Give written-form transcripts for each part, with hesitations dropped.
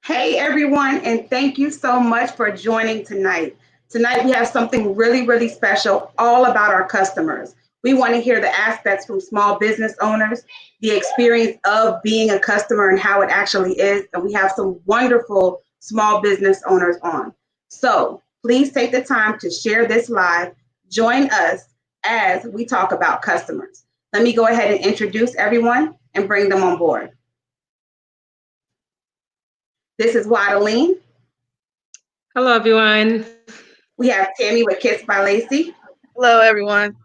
Hey everyone, and thank you so much for joining tonight. Tonight we have something really, really special all about our customers. We want to hear the aspects from small business owners, the experience of being a customer and how it actually is. And we have some wonderful small business owners on. So please take the time to share this live. Join us as we talk about customers. Let me go ahead and introduce everyone and bring them on board. This is Wadeline. Hello, everyone. We have Tammy with Kiss by Lacey, Hello, everyone.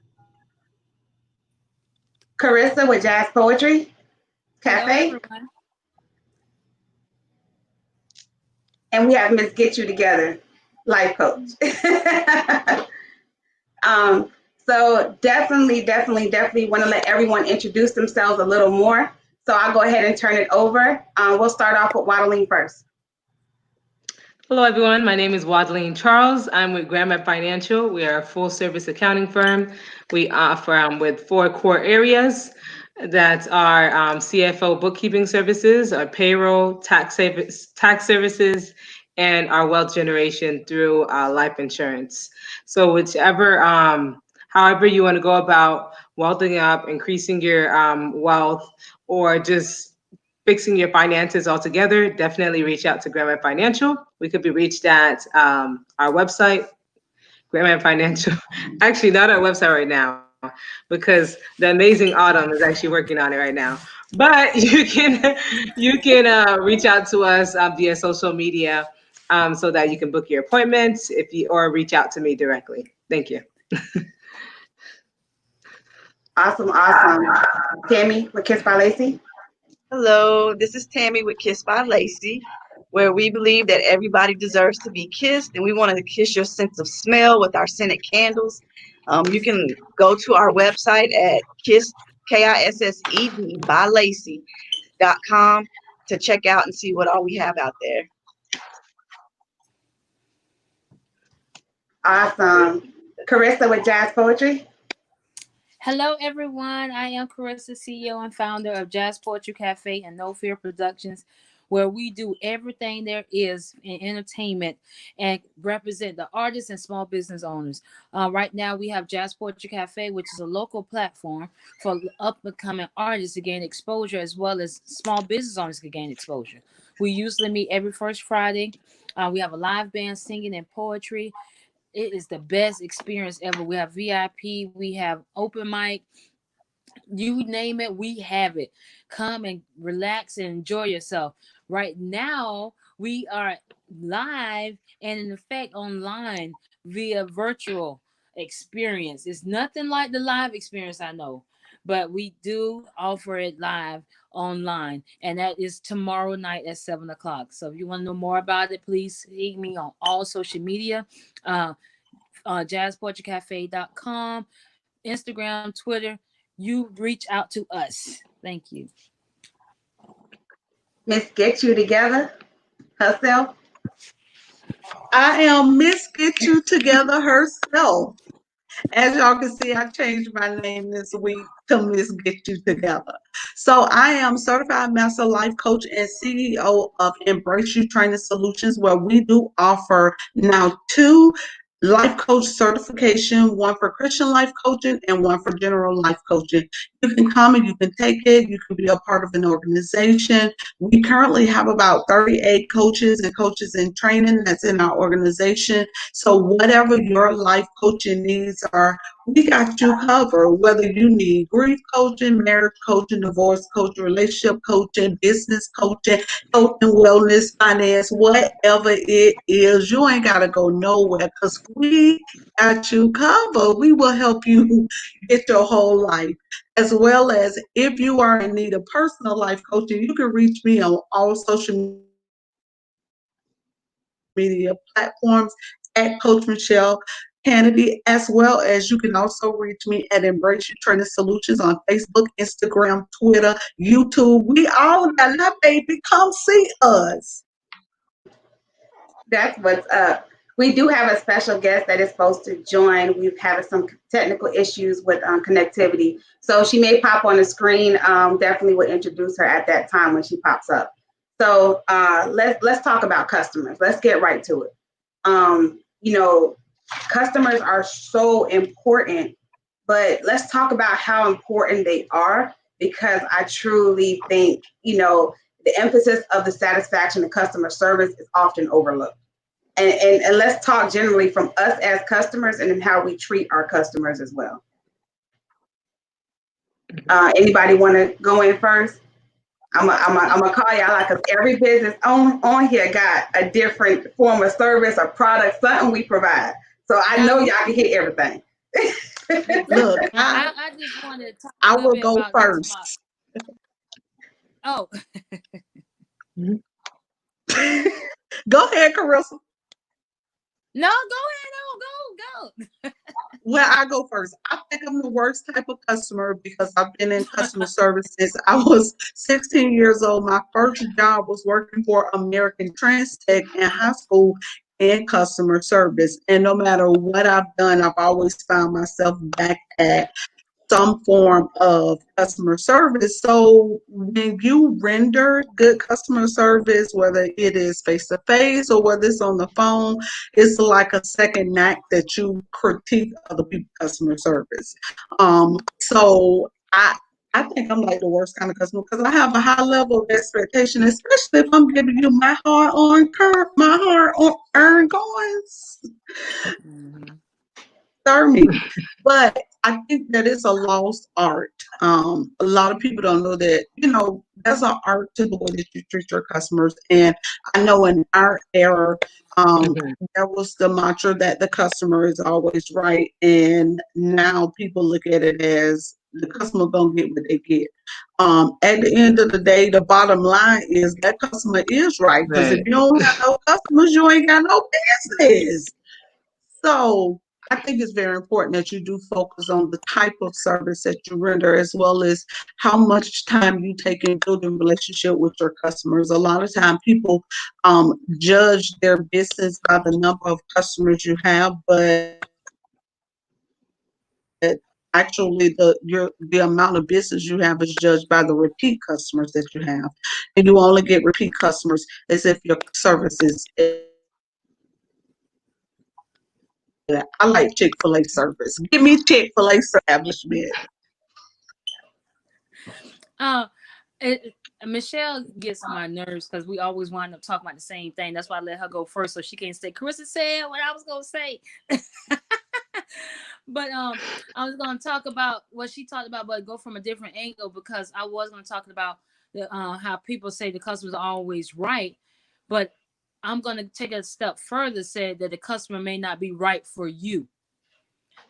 Carissa with Jazz Poetry Hello, Cafe, everyone. and we have Miss Get You Together, life coach. um, so definitely want to let everyone introduce themselves a little more. So I'll go ahead and turn it over. We'll start off with Wadeline first. Hello, everyone. My name is Wadeline Charles. I'm with Grandma Financial. We are a full-service accounting firm. We offer with four core areas that are CFO bookkeeping services, our payroll, tax services, and our wealth generation through life insurance. So however you want to go about wealthing up, increasing your wealth, or just fixing your finances altogether, definitely reach out to Grandma Financial. We could be reached at our website, Grandma Financial. Actually, not our website right now because the amazing Autumn is actually working on it right now. But you can reach out to us via social media so that you can book your appointments or reach out to me directly. Thank you. Awesome. Tammy with Kiss by Lacey. Hello, this is Tammy with Kiss by Lacey, where we believe that everybody deserves to be kissed, and we want to kiss your sense of smell with our scented candles. You can go to our website at KISSED by Lacey.com to check out and see what all we have out there. Awesome. Carissa with Jazz Poetry. Hello, everyone. I am Carissa, CEO and founder of Jazz Poetry Cafe and No Fear Productions, where we do everything there is in entertainment and represent the artists and small business owners. Right now, we have Jazz Poetry Cafe, which is a local platform for up and coming artists to gain exposure, as well as small business owners to gain exposure. We usually meet every first Friday. We have a live band singing and poetry. It is the best experience ever. We have VIP, we have open mic, you name it, we have it. Come and relax and enjoy yourself. Right now, we are live and in effect online via virtual experience. It's nothing like the live experience, I know, but we do offer it live online, and that is tomorrow night at 7 o'clock. So if you want to know more about it, please see me on all social media. Uh, jazzpoetrycafe.com, Instagram, Twitter. You reach out to us. Thank you. Miss Get You Together herself. I am Miss Get You Together herself. As y'all can see, I changed my name this week to Miss Get You Together. So I am certified master life coach and CEO of Embrace You Training Solutions, where we do offer now two life coach certification, one for Christian life coaching and one for general life coaching. You can come and you can take it. You can be a part of an organization. We currently have about 38 coaches and coaches in training that's in our organization. So whatever your life coaching needs are, we got you covered. Whether you need grief coaching, marriage coaching, divorce coaching, relationship coaching, business coaching, health and wellness, finance, whatever it is, you ain't got to go nowhere because we got you covered. We will help you get your whole life. As well as if you are in need of personal life coaching, you can reach me on all social media platforms at Coach Michelle Kennedy, as well as you can also reach me at Embrace Your Training Solutions on Facebook, Instagram, Twitter, YouTube. We all got that, baby. Come see us. That's what's up. We do have a special guest that is supposed to join. We've had some technical issues with connectivity. So she may pop on the screen. Definitely would introduce her at that time when she pops up. So let's talk about customers. Let's get right to it. You know, customers are so important, but let's talk about how important they are, because I truly think, the emphasis of the satisfaction and customer service is often overlooked. And let's talk generally from us as customers and then how we treat our customers as well. Anybody want to go in first? I'm gonna call y'all out because every business on here got a different form of service or product, something we provide. So I know y'all can hit everything. Look, I just wanted to talk a I little will bit go about first. Oh, Go ahead, Carissa. no, go ahead. No, go. Well, I go first. I think I'm the worst type of customer because I've been in customer service since I was 16 years old. My first job was working for American Transtech in high school in customer service. And no matter what I've done, I've always found myself back at some form of customer service. So when you render good customer service, whether it is face to face or whether it's on the phone, it's like a second knack that you critique other people's customer service. So I think I'm like the worst kind of customer because I have a high level of expectation, especially if I'm giving you my hard earned coins. Mhm. Me. But I think that it's a lost art. A lot of people don't know that, there's an art to the way that you treat your customers. And I know in our era, Mhm. there was the mantra that the customer is always right. And now people look at it as the customer gonna get what they get. At the end of the day, the bottom line is that customer is right. Because if Right. you don't have no customers, you ain't got no business. So I think it's very important that you do focus on the type of service that you render, as well as how much time you take in building relationship with your customers. A lot of time people judge their business by the number of customers you have, but actually the amount of business you have is judged by the repeat customers that you have. And you only get repeat customers as if your service is I like Chick-fil-A service. Give me Chick-fil-A establishment. Uh, it, Michelle gets on my nerves because we always wind up talking about the same thing. That's why I let her go first so she can't say Carissa said what I was gonna say. But I was gonna talk about what she talked about, but go from a different angle because I was gonna talk about the how people say the customer's always right, but I'm gonna take a step further, said that the customer may not be right for you.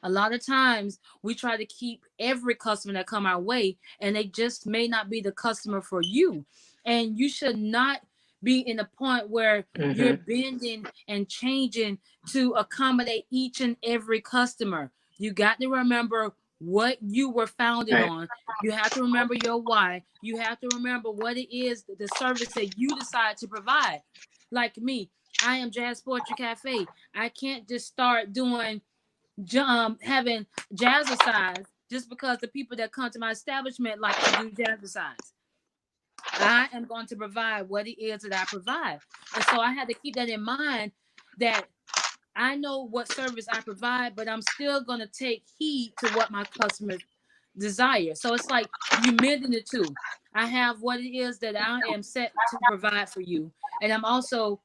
A lot of times we try to keep every customer that come our way, and they just may not be the customer for you. And you should not be in a point where you're Mhm. bending and changing to accommodate each and every customer. You got to remember what you were founded Right. on. You have to remember your why. You have to remember what it is, the service that you decide to provide. Like me, I am Jazz Poetry Cafe. I can't just start doing having jazzercise just because the people that come to my establishment like to do jazzercise. I am going to provide what it is that I provide. And so I had to keep that in mind, that I know what service I provide, but I'm still going to take heed to what my customers desire. So it's like you mending the two. I have what it is that I am set to provide for you. And I'm also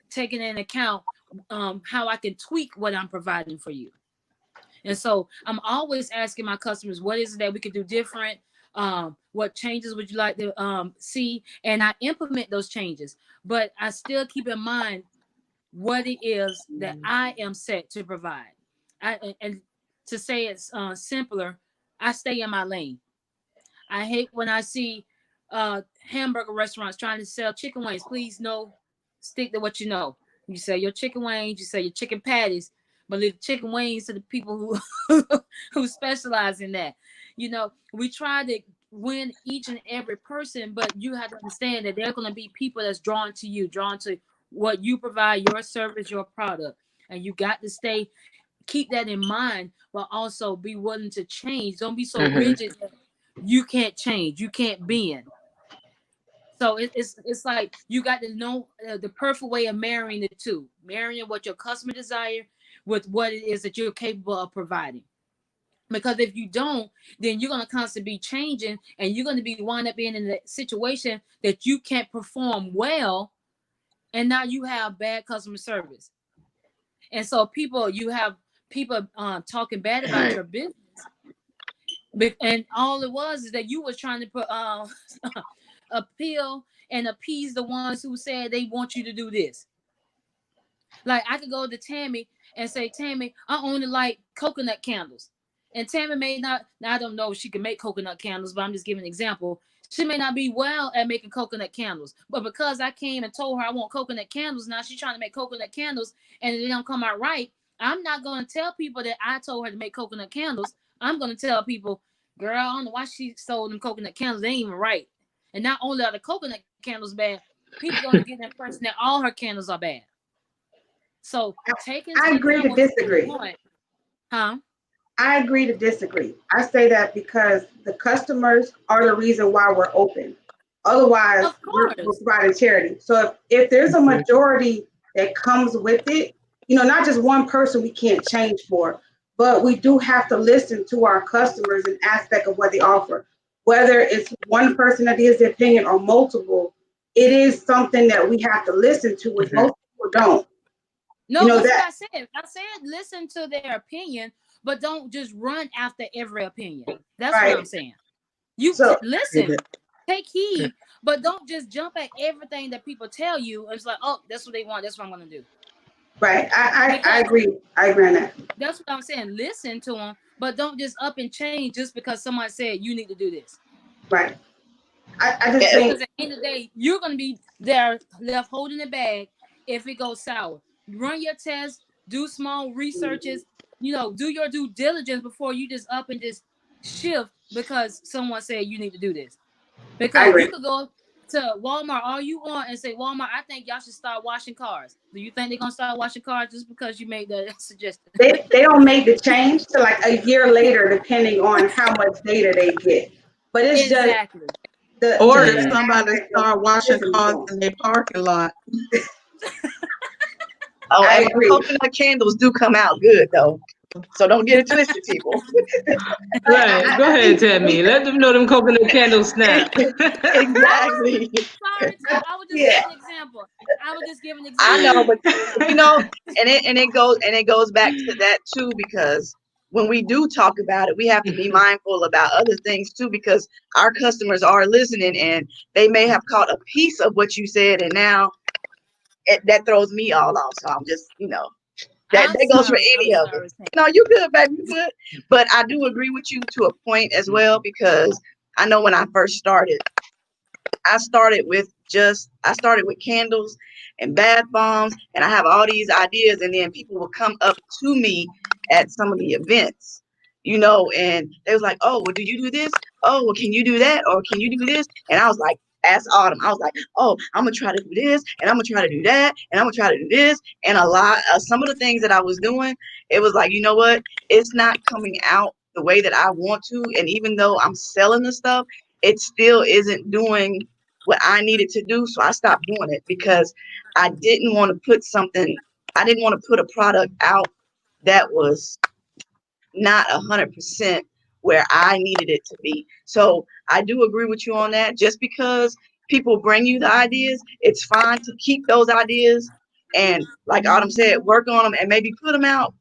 taking into account how I can tweak what I'm providing for you. And so I'm always asking my customers, what is it that we could do different? What changes would you like to see? And I implement those changes, but I still keep in mind what it is that I am set to provide. And to say it's simpler, I stay in my lane. I hate when I see hamburger restaurants trying to sell chicken wings. Please, no, stick to what you know. You sell your chicken wings, you sell your chicken patties, but leave chicken wings to the people who who specialize in that. We try to win each and every person, but you have to understand that there are going to be people that's drawn to you, drawn to what you provide, your service, your product, and you got to keep that in mind, but also be willing to change. Don't be so Mhm. rigid that you can't change, you can't bend. So it's like you got to know the perfect way of marrying the two, marrying what your customer desire with what it is that you're capable of providing. Because if you don't, then you're gonna constantly be changing, and you're gonna be wind up being in a situation that you can't perform well, and now you have bad customer service. And so you have people talking bad about your business, and all it was is that you was trying to put appeal and appease the ones who said they want you to do this. Like I could go to Tammy and say, Tammy, I only like coconut candles. And Tammy may not, now I don't know if she can make coconut candles, but I'm just giving an example. She may not be well at making coconut candles, but because I came and told her I want coconut candles, now she's trying to make coconut candles and they don't come out right. I'm not going to tell people that I told her to make coconut candles. I'm going to tell people, girl, I don't know why she sold them coconut candles. They ain't even right. And not only are the coconut candles bad, people going to get the impression that all her candles are bad. So take into I agree account to what people disagree. want. Huh? I agree to disagree. I say that because the customers are the reason why we're open. Otherwise, Of we're course. providing charity. So if there's a majority that comes with it, not just one person we can't change for, but we do have to listen to our customers and aspect of what they offer. Whether it's one person that is the opinion or multiple, it is something that we have to listen to, which most people don't. No, that's what That I said. I said listen to their opinion, but don't just run after every opinion. That's what I'm right. saying. You So listen, take heed, but don't just jump at everything that people tell you. And it's like, oh, that's what they want. That's what I'm going to do. right. I Because agree. I agree on that. that's what I'm saying. Listen to them, but don't just up and change just because somebody said you need to do this. Right. I just Because think at the end of the day, you're going to be there left holding the bag if it goes sour. Run your tests, do small researches, do your due diligence before you just up and just shift because someone said you need to do this. I Because you agree. could go to Walmart all you want and say, Walmart, I think y'all should start washing cars. Do you think they're going to start washing cars just because you made that suggestion? They don't make the change till like a year later, depending on how much data they get. But it's just Exactly. Or if the somebody aspect of start washing listening to cars them. in their parking lot. Oh, I and my agree. coconut candles do come out good though. So don't get it twisted, people. But Right. Go I ahead, think Tammy. Let them know them coconut candles snap. Exactly. Sorry, I was just yeah, giving an example. I was just giving an I example. know, but and it goes back to that too, because when we do talk about it, we have to be mindful about other things too, because our customers are listening and they may have caught a piece of what you said, and now that throws me all off. So I'm just, I'm that goes for sorry. I'm any of sorry. us. No, you good, baby, you good. But I do agree with you to a point as well, because I know when I first started, I started with candles and bath bombs, and I have all these ideas, and then people would come up to me at some of the events, and they was like, oh, well, do you do this? Oh, well, can you do that? Or can you do this? And I was like, ask Autumn. I was like, oh, I'm gonna try to do this, and I'm gonna try to do that, and I'm gonna try to do this. And some of the things that I was doing, it was like, you know what? It's not coming out the way that I want to. And even though I'm selling the stuff, it still isn't doing what I needed to do. So I stopped doing it because I didn't want to I didn't want to put a product out that was not 100% where I needed it to be. So I do agree with you on that. Just because people bring you the ideas, it's fine to keep those ideas. And like Autumn said, work on them and maybe put them out.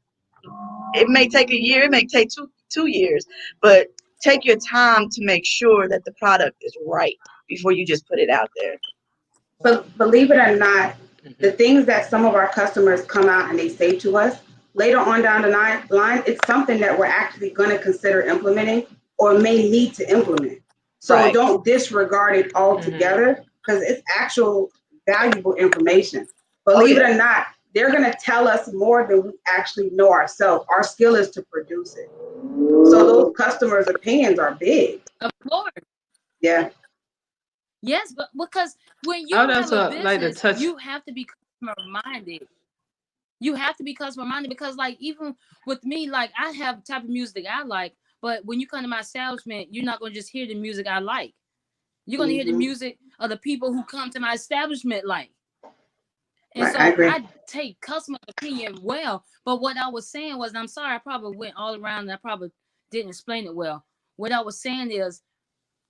It may take a year, it may take two years, but take your time to make sure that the product is right before you just put it out there. but believe it or not, the things that some of our customers come out and they say to us later on down the line, it's something that we're actually going to consider implementing or may need to implement. So Right. don't disregard it altogether because it's actual valuable information. Oh Believe it yeah. or not, they're going to tell us more than we actually know ourselves. Our skill is to produce it. So those customers' opinions are big. Of course. Yeah. Yes, but because when I would you have a also like to business, touch. you have to be customer minded. You have to be customer minded because, like, even with me, like, I have the type of music I like, but when you come to my establishment, you're not going to just hear the music I like. You're going to hear the Mm-hmm. music of the people who come to my establishment like. And Right, I so agree. I take customer opinion well. But what I was saying was, and I'm sorry, I probably went all around and I probably didn't explain it well. What I was saying is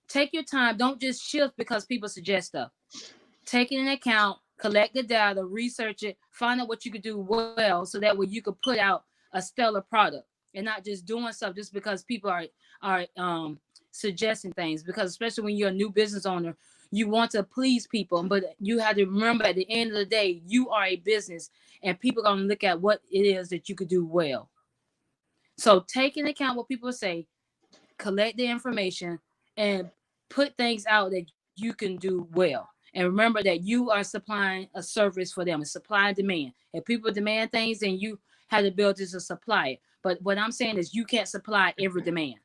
take your time. Don't just shift because people suggest stuff. Take it in account, collect the data, research it, find out what you could do well so that way you could put out a stellar product and not just doing stuff just because people are suggesting things. Because especially when you're a new business owner, you want to please people, but you have to remember at the end of the day, you are a business and people are going to look at what it is that you could do well. So take into account what people say, collect the information, and put things out that you can do well. And remember that you are supplying a service for them. It's supply and demand. If people demand things, then you have the ability to supply it. But what I'm saying is you can't supply every demand.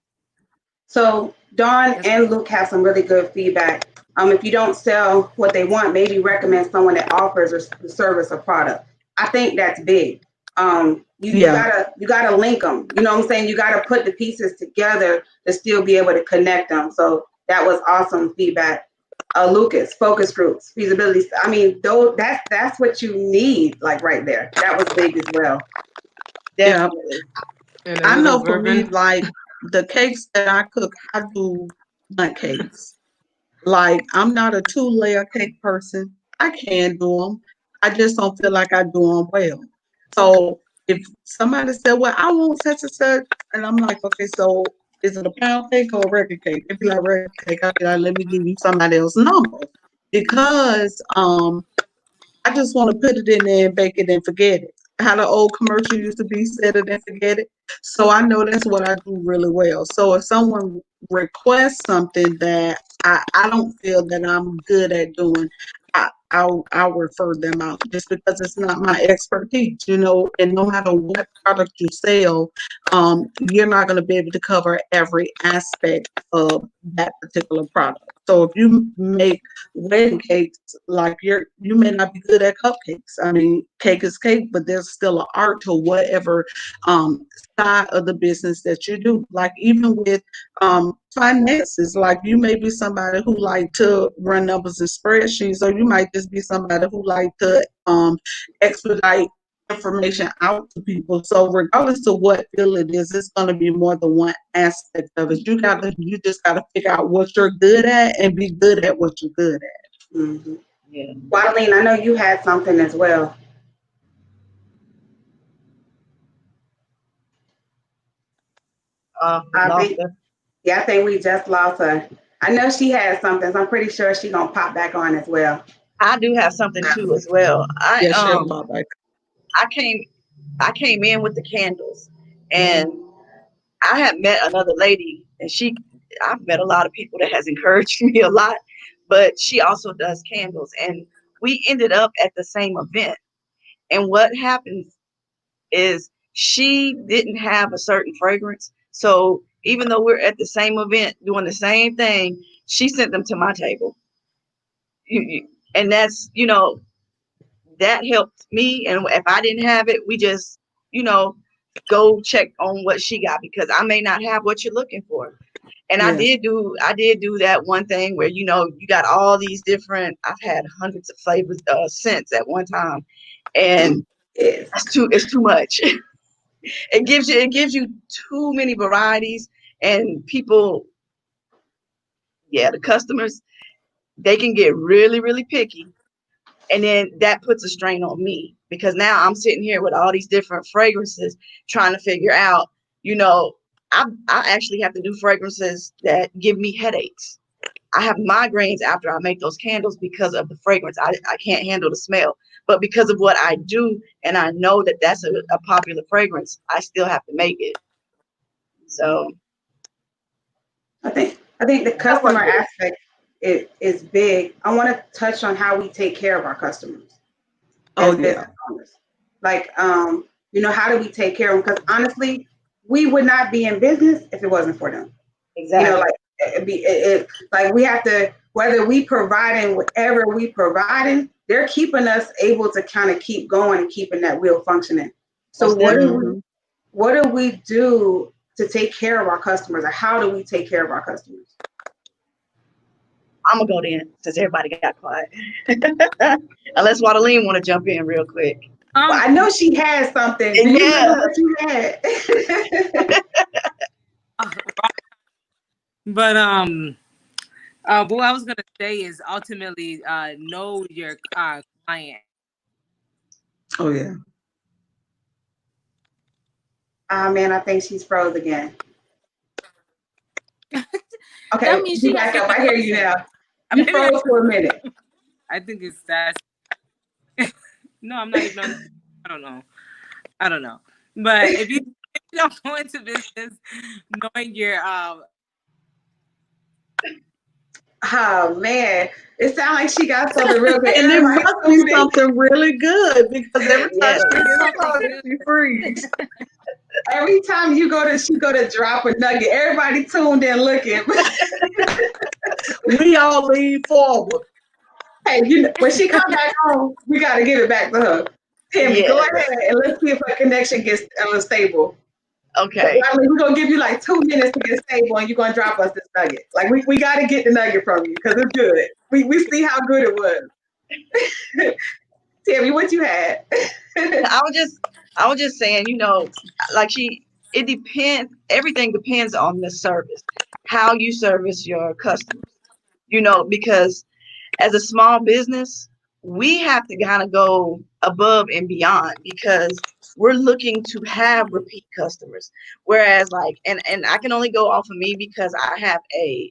So Dawn That's and Luke have some really good feedback. If you don't sell what they want, maybe recommend someone that offers a service or product. I think that's big. Yeah. You gotta link them. You know what I'm saying? You gotta put the pieces together to still be able to connect them. So that was awesome feedback. Lucas, focus groups, feasibility. I mean, though that's what you need, like right there. That was big as well. Yeah. Definitely. And a I little know for me, version. like the cakes that I cook, I do bundt cakes. Like I'm not a two-layer cake person. I can do them. I just don't feel like I do them well. So if somebody said, "Well, I want such and such," and I'm like, "Okay, so is it a pound cake or a regular cake?" They'd be like, "Regular cake." I'd be like, "Let me give you somebody else's number," because I just want to put it in there and bake it and forget it. How the old commercial used to be, set it and forget it. So I know that's what I do really well. So if someone requests something that I don't feel that I'm good at doing, I'll refer them out just because it's not my expertise, and no matter what product you sell, you're not going to be able to cover every aspect of that particular product. So if you make wedding cakes, like you may not be good at cupcakes. I mean, cake is cake, but there's still an art to whatever um side of the business that you do. Like even with finances, like you may be somebody who like to run numbers and spreadsheets, or you might just be somebody who like to expedite information out to people. So regardless of what field it is, it's going to be more than one aspect of it. You just gotta figure out what you're good at and be good at what you're good at. Mm-hmm. Yeah. Wadeline, I know you had something as well. We I lost think, her. yeah, I think we just lost her. I know she had something, so I'm pretty sure she's gonna pop back on as well. I do have something too as well. I Yeah, she'll um pop back. I came I came in with the candles, and I had met another lady, and I've met a lot of people that has encouraged me a lot, but she also does candles, and we ended up at the same event. And what happens is she didn't have a certain fragrance, so even though we're at the same event doing the same thing, she sent them to my table. And that's, that helped me. And if I didn't have it, we just, you know, go check on what she got, because I may not have what you're looking for. And I Yeah. did do that one thing where, you got all these different, I've had hundreds of flavors, scents at one time. And Yes. it's too much. It gives you too many varieties, and people, yeah, the customers, they can get really, really picky. And then that puts a strain on me, because now I'm sitting here with all these different fragrances trying to figure out, you know, I actually have to do fragrances that give me headaches. I have migraines after I make those candles because of the fragrance. I can't handle the smell. But because of what I do, and I know that that's a popular fragrance, I still have to make it. So I think the I work customer with it. aspect is big. I want to touch on how we take care of our customers Oh as yeah. business owners. Like, how do we take care of them? Because honestly, we would not be in business if it wasn't for them. Exactly. Like like we have to, whether we providing whatever we providing, they're keeping us able to kind of keep going and keeping that wheel functioning. So Most definitely. Hmm. what do we do to take care of our customers, or how do we take care of our customers? I'm gonna go then since everybody got quiet. Unless Wadaline want to jump in real quick. Well, I know she had something. Do you Yeah. remember what you had? But what I was gonna say is ultimately know your client. Oh yeah. Oh man, I think she's froze again. Okay, That means you she back has up. I hear you now. You maybe froze for a minute. I think it's that. No, I'm not even on. I don't know. I don't know. But if you don't go into business knowing your Oh man, it sounds like she got something real good. And it Everybody must be tuned in. something really good because every time Yes. she gets something started, good. she freezes. Every time she go to drop a nugget. Everybody tuned in looking. We all lean forward. Hey, when she come back home, we got to give it back to her. Tammy, Yeah. go ahead and let's see if her connection gets stable. Okay. I mean, we're gonna give you like 2 minutes to get stable, and you're gonna drop us this nugget. Like we got to get the nugget from you because it's good. We see how good it was. Tammy, what you had? I was just saying, like it depends. Everything depends on the service, how you service your customers. Because as a small business, we have to kind of go above and beyond because we're looking to have repeat customers. Whereas and I can only go off of me because I have a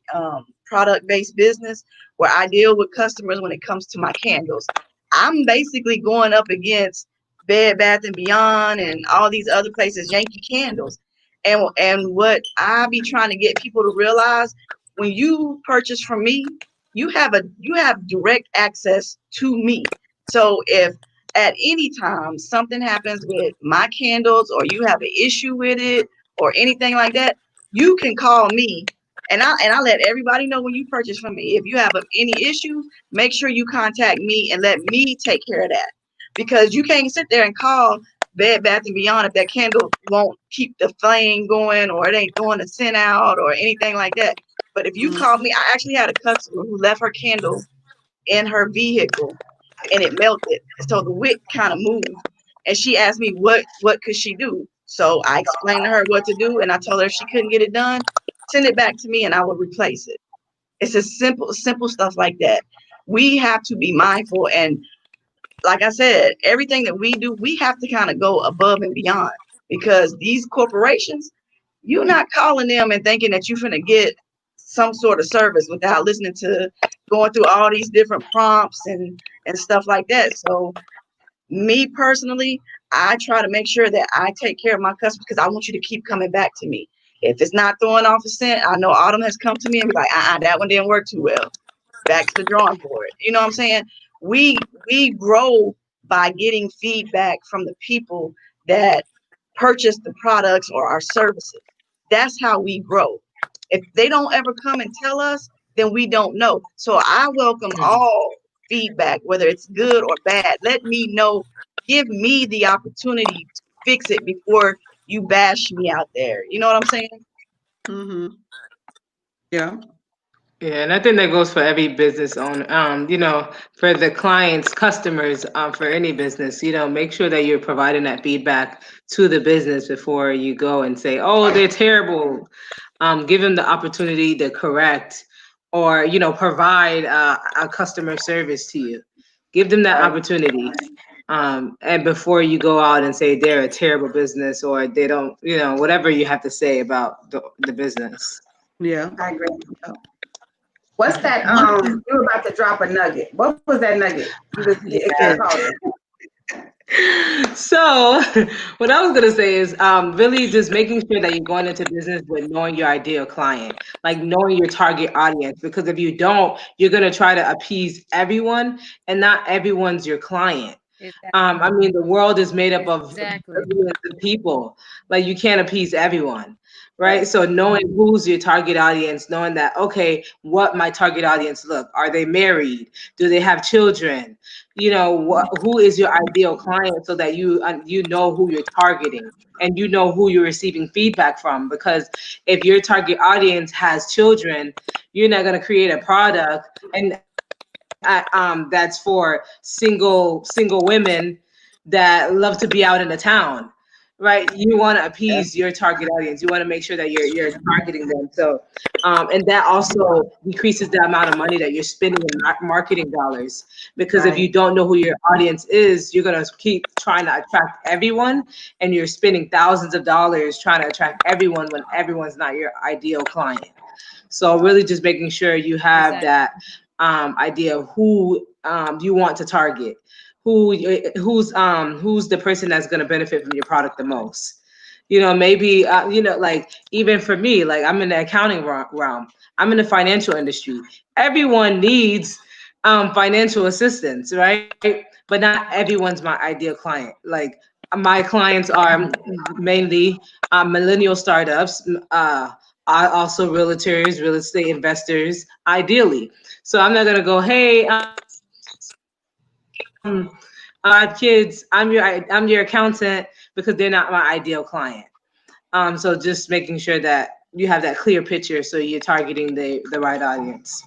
product-based business where I deal with customers when it comes to my candles. I'm basically going up against Bed Bath and Beyond and all these other places, Yankee Candles. And what I be trying to get people to realize, when you purchase from me, you have direct access to me. So if at any time something happens with my candles or you have an issue with it or anything like that, you can call me. And I let everybody know when you purchase from me. If you have any issues, make sure you contact me and let me take care of that. Because you can't sit there and call Bed Bath and Beyond if that candle won't keep the flame going or it ain't throwing the scent out or anything like that. But if you call me, I actually had a customer who left her candle in her vehicle and it melted. So the wick kind of moved. And she asked me what could she do. So I explained to her what to do and I told her if she couldn't get it done, send it back to me and I will replace it. It's a simple stuff like that. We have to be mindful, and like I said, everything that we do, we have to kind of go above and beyond because these corporations, you're not calling them and thinking that you're going to get some sort of service without listening to going through all these different prompts and stuff like that. So me personally, I try to make sure that I take care of my customers because I want you to keep coming back to me. If it's not throwing off a scent, I know Autumn has come to me and be like, that one didn't work too well. Back to the drawing board. You know what I'm saying? We grow by getting feedback from the people that purchase the products or our services. That's how we grow. If they don't ever come and tell us, then we don't know. So I welcome all feedback, whether it's good or bad. Let me know. Give me the opportunity to fix it before you bash me out there. You know what I'm saying? Mm-hmm. Yeah. Yeah, and I think that goes for every business owner. For the clients, customers, for any business, make sure that you're providing that feedback to the business before you go and say, "Oh, they're terrible." Give them the opportunity to correct, or provide a customer service to you. Give them that opportunity, and before you go out and say they're a terrible business or they don't, whatever you have to say about the business. Yeah. I agree. What's that? You were about to drop a nugget. What was that nugget? You was Yeah. calling. So what I was gonna say is really just making sure that you're going into business with knowing your ideal client, like knowing your target audience. Because if you don't, you're gonna try to appease everyone, and not everyone's your client. Exactly. I mean, the world is made up of Exactly. billions of people. Like you can't appease everyone, right? So knowing who's your target audience, knowing that, okay, what my target audience look, are they married? Do they have children? who is your ideal client, so that you know who you're targeting, and you know who you're receiving feedback from. Because if your target audience has children, you're not going to create a product and that's for single women that love to be out in the town, right? You want to appease your target audience. You want to make sure that you're targeting them. So, and that also decreases the amount of money that you're spending in marketing dollars. Because if you Right. don't know who your audience is, you're gonna keep trying to attract everyone, and you're spending thousands of dollars trying to attract everyone when everyone's not your ideal client. So really just making sure you have Exactly. that idea of who you want to target, who's the person that's going to benefit from your product the most. Maybe like, even for me, like, I'm in the accounting realm, I'm in the financial industry. Everyone needs financial assistance, right? But not everyone's my ideal client. Like, my clients are mainly millennial startups, are also realtors, real estate investors, ideally. So I'm not gonna go, hey, kids, I'm your accountant, because they're not my ideal client. So just making sure that you have that clear picture, so you're targeting the right audience.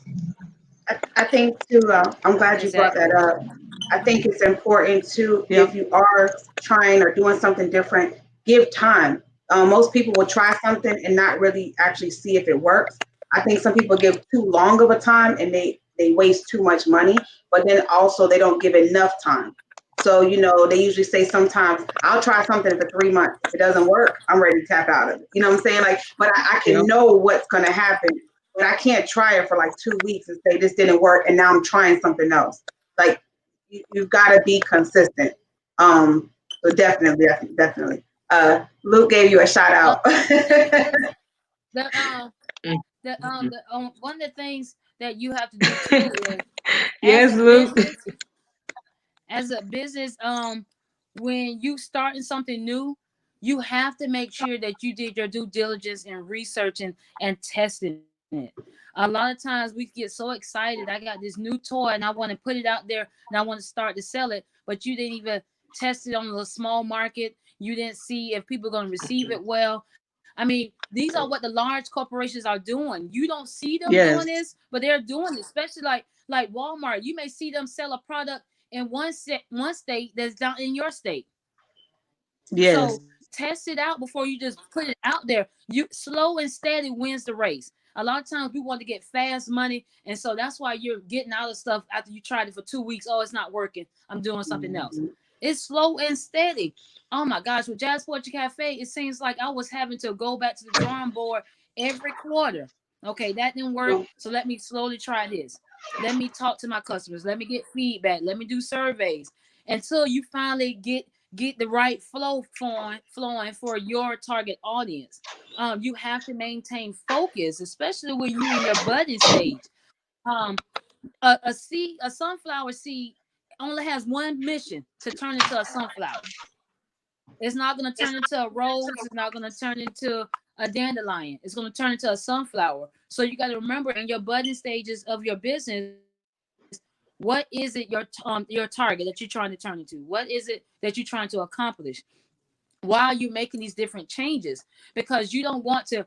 I think too, I'm glad you brought that Exactly. up. I think it's important to, Yep. if you are trying or doing something different, give time. Most people will try something and not really actually see if it works. I think some people give too long of a time and they waste too much money, but then also they don't give enough time. So, they usually say sometimes, I'll try something for 3 months. If it doesn't work, I'm ready to tap out of it. You know what I'm saying? Like, but I Yep. can know what's going to happen, but I can't try it for like 2 weeks and say this didn't work and now I'm trying something else. Like, you've got to be consistent. So definitely, definitely. Luke gave you a shout Um, out. the Mhm. one of the things that you have to do too is, as Yes, a Luke. business, as a business, when you starting something new, you have to make sure that you did your due diligence in researching and testing it. A lot of times we get so excited. I got this new toy and I want to put it out there and I want to start to sell it, but you didn't even test it on a small market. You didn't see if people are going to receive it well. I mean, these are what the large corporations are doing. You don't see them doing Yes. this, but they're doing it, especially like Walmart. You may see them sell a product in one state that's not in your state. Yes. So test it out before you just put it out there. You slow and steady wins the race. A lot of times we want to get fast money, and so that's why you're getting out of stuff after you tried it for 2 weeks. Oh, it's not working. I'm doing something else. It's slow and steady. Oh my gosh, with Jazz Poetry Cafe, it seems like I was having to go back to the drawing board every quarter. Okay, that didn't work. So let me slowly try this. Let me talk to my customers. Let me get feedback. Let me do surveys until you finally get the right flow flowing for your target audience. You have to maintain focus, especially when you're in your budding stage. Um, a sunflower seed only has one mission: to turn into a sunflower. It's not going to turn into a rose. It's not going to turn into a dandelion. It's going to turn into a sunflower. So you got to remember, in your budding stages of your business, what is it your target that you're trying to turn into? What is it that you're trying to accomplish while you're making these different changes? Because you don't want to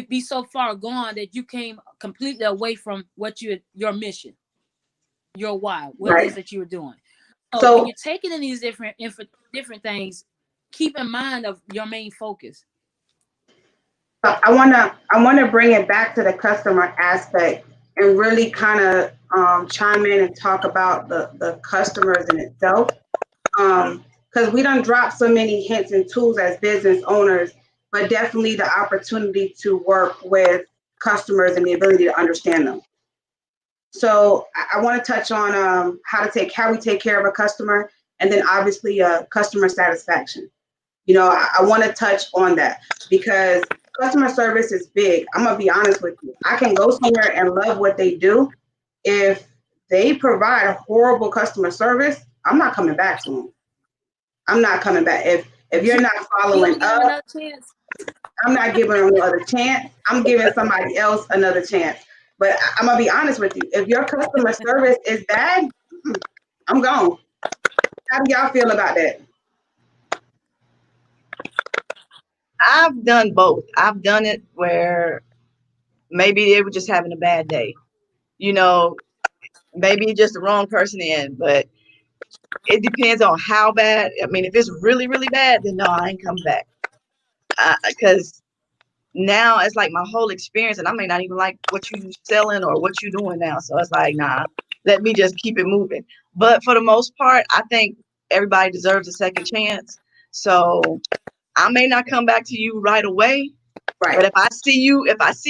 be so far gone that you came completely away from what your mission, your why, what it is Right. that you're doing. So when So you're taking in these different things, keep in mind of your main focus. I wanna bring it back to the customer aspect and really kind of chime in and talk about the customers in itself. Because we done dropped so many hints and tools as business owners, but definitely the opportunity to work with customers and the ability to understand them. So I want to touch on how we take care of a customer, and then obviously customer satisfaction. I want to touch on that because customer service is big. I'm gonna be honest with you. I can go somewhere and love what they do. If they provide horrible customer service, I'm not coming back to them. I'm not coming back. If you're not You gonna following give them up, another chance? I'm not giving them no other chance. I'm giving somebody else another chance. But I'm gonna be honest with you. If your customer service is bad, I'm I'm gone. How do y'all feel about that? I've done both. I've done it where maybe they were just having a bad day. You know, maybe just the wrong person in, but it depends on how bad. I mean, if it's really, really bad, then no, I ain't coming back. Because now it's like my whole experience, and I may not even like what you selling or what you doing now. So it's like, nah, let me just keep it moving. But for the most part, I think everybody deserves a second chance. So I may not come back to you right away, but Right. if I see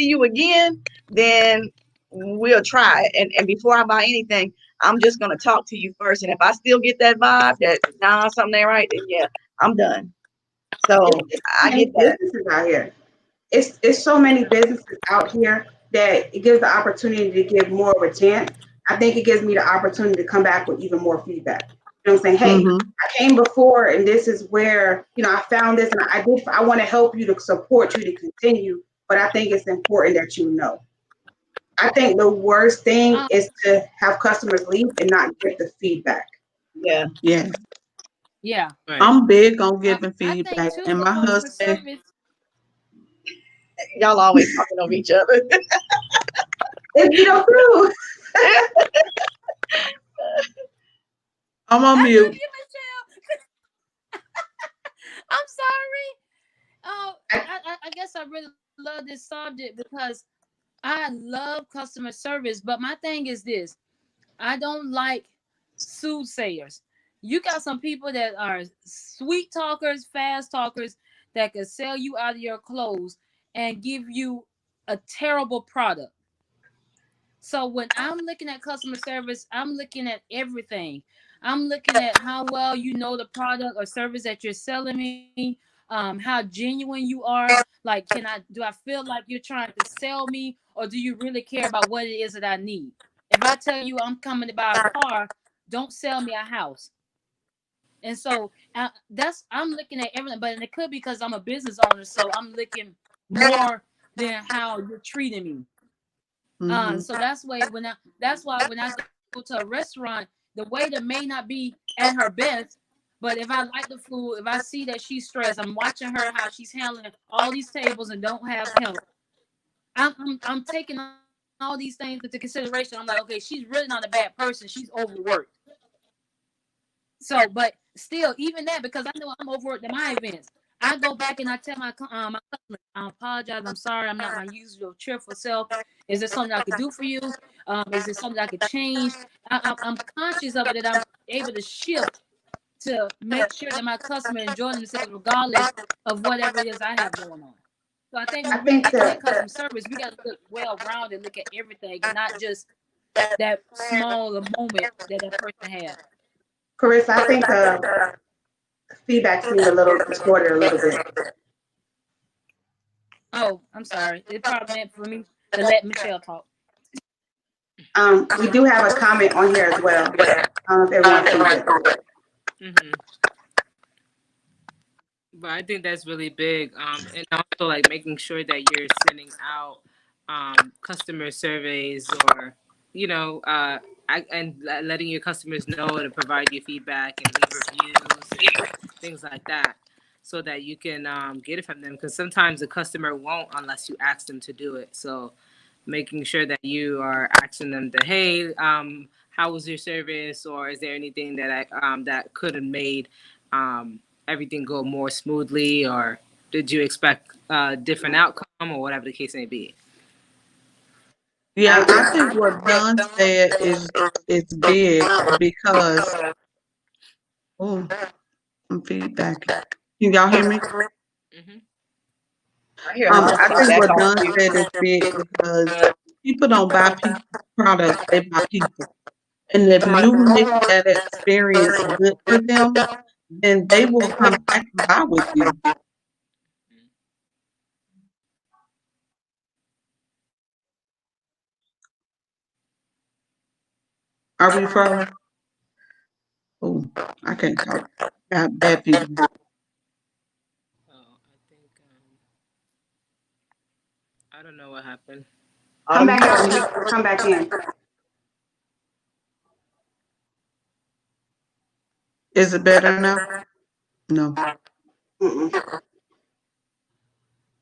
you again, then we'll try it. And before I buy anything, I'm just gonna talk to you first. And if I still get that vibe that nah, something ain't right, then yeah, I'm done. So It's so I many get that. businesses out here. It's so many businesses out here that it gives the opportunity to give more of a chance. I think it gives me the opportunity to come back with even more feedback. You know what I'm saying? Hey, Mm-hmm. I came before and this is where, I found this and I want to help you to support you to continue, but I think it's important that you know. I think the worst thing Um, is to have customers leave and not get the feedback. Yeah, Yes. yeah. Right. I'm big on I, giving I think feedback. too And with my customer husband, service. y'all always talking over each other. It's true. I'm on I love mute. you, Michelle. I'm sorry. Oh, I, I guess I really love this subject because I love customer service. But my thing is this: I don't like soothsayers. You got some people that are sweet talkers, fast talkers that can sell you out of your clothes and give you a terrible product. So when I'm looking at customer service, I'm looking at everything. I'm looking at how well you know the product or service that you're selling me, how genuine you are. Like, do I feel like you're trying to sell me, or do you really care about what it is that I need? If I tell you I'm coming to buy a car, don't sell me a house. And so that's I'm looking at everything, but it could be because I'm a business owner, so I'm looking more than how you're treating me. Mm-hmm. So that's why when I go to a restaurant, the waiter may not be at her best, but if I like the food, if I see that she's stressed, I'm watching her how she's handling all these tables and don't have help. I'm taking all these things into consideration. I'm like, okay, she's really not a bad person. She's overworked. So, but still, even that, because I know I'm overworked at my events, I go back and I tell my customers, I apologize. I'm sorry. I'm not my usual cheerful self. Is there something I could do for you? Is there something I could change? I'm conscious of it that I'm able to shift to make sure that my customer enjoy themselves regardless of whatever it is I have going on. So I think I when we're think looking at that, customer service, we got to look well rounded, look at everything, and not just that small a moment that that person had. Carissa, I think feedback seemed a little distorted a little bit. Oh, I'm sorry. It probably meant for me to let Michelle talk. We do have a comment on here as well. I don't know if everyone sees it. Hmm. But I think that's really big. And also like making sure that you're sending out customer surveys or, you know, letting your customers know to provide you feedback and leave reviews and things like that so that you can get it from them. Because sometimes the customer won't unless you ask them to do it. So making sure that you are asking them to, hey, how was your service, or is there anything that that could have made everything go more smoothly, or did you expect a different outcome, or whatever the case may be. I Yeah, I agree. think what Don said is big because oh, I'm feedback. Can y'all hear me? Hmm. I hear a lot of I think feedback what off Don of you. said is big because people don't buy people products, they buy people. And if you make that experience good for them, then they will come back and buy with you. Are we frozen? Oh, I can't talk. Got bad people. Oh, I think I don't know what happened. Come Autumn, you back on out and mute. come back in. Is it better now? No. Mm-mm.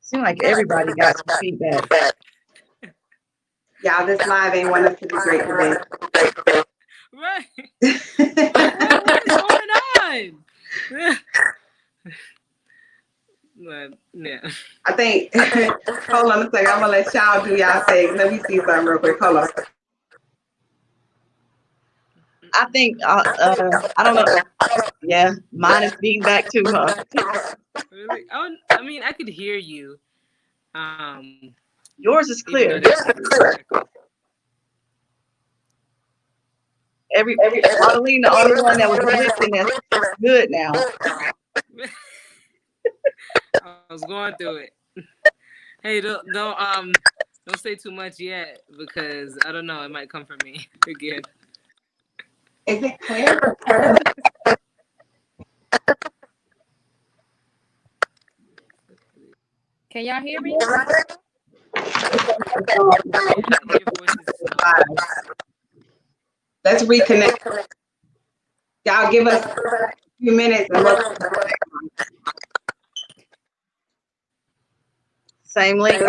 Seems like everybody got some feedback. Y'all, this live ain't want us to be great today. Right. What is going on? But, yeah. I think, hold on a second. I'm going to let y'all do y'all thing. Let me see something real quick. Hold on. I think, I don't know. Yeah, mine is beating back too, huh? Really? Oh, I mean, I could hear you. Yours is Even clear. though there's echo. Adeline, the only one that was glitching, that's good now. I was going through it. Hey, don't say too much yet because I don't know. It might come from me again. Is it clear? Can y'all hear me? Your voice is Let's reconnect. Y'all give us a few minutes and we'll. Same link.